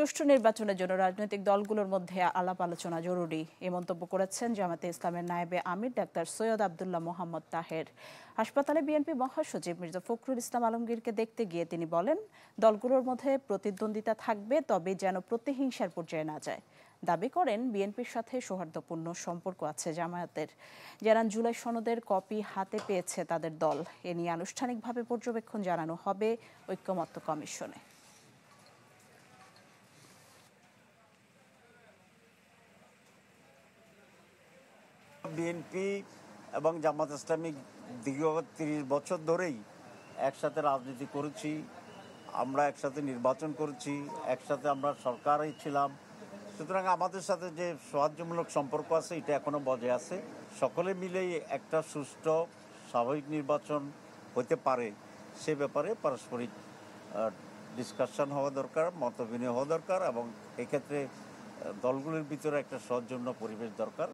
সুষ্ঠু নির্বাচনের জন্য রাজনৈতিক দলগুলোর মধ্যে আলাপ আলোচনা জরুরি এ মন্তব্য করেছেন জামায়াতে ইসলামের নায়েবে আমির ডাক্তার সৈয়দ আব্দুল্লাহ মোহাম্মদ তাহের। হাসপাতালে বিএনপি মহাসচিব মির্জা ফখরুল ইসলাম আলমগীরকে দেখতে গিয়ে তিনি বলেন, দলগুলোর মধ্যে প্রতিদ্বন্দ্বিতা থাকবে, তবে যেন প্রতিহিংসার পর্যায়ে না যায়। দাবি করেন, বিএনপির সাথে সৌহার্দ্যপূর্ণ সম্পর্ক আছে জামায়াতের। যারা জুলাই সনদের কপি হাতে পেয়েছে তাদের দল, এ নিয়ে আনুষ্ঠানিকভাবে পর্যবেক্ষণ জানানো হবে ঐকমত্য কমিশনে। বিএনপি এবং জামাত ইসলামী দীর্ঘ ৩০ বছর ধরেই একসাথে রাজনীতি করেছি, আমরা একসাথে নির্বাচন করেছি, একসাথে আমরা সরকারই ছিলাম। সুতরাং আমাদের সাথে যে সৌহার্দ্যমূলক সম্পর্ক আছে এটা এখনও বজায় আছে। সকলে মিলেই একটা সুষ্ঠু স্বাভাবিক নির্বাচন হতে পারে সে ব্যাপারে পারস্পরিক ডিসকাশন হওয়া দরকার, মত বিনিময় হওয়া দরকার এবং এক্ষেত্রে দলগুলির ভিতরে একটা সৌজন্য পরিবেশ দরকার।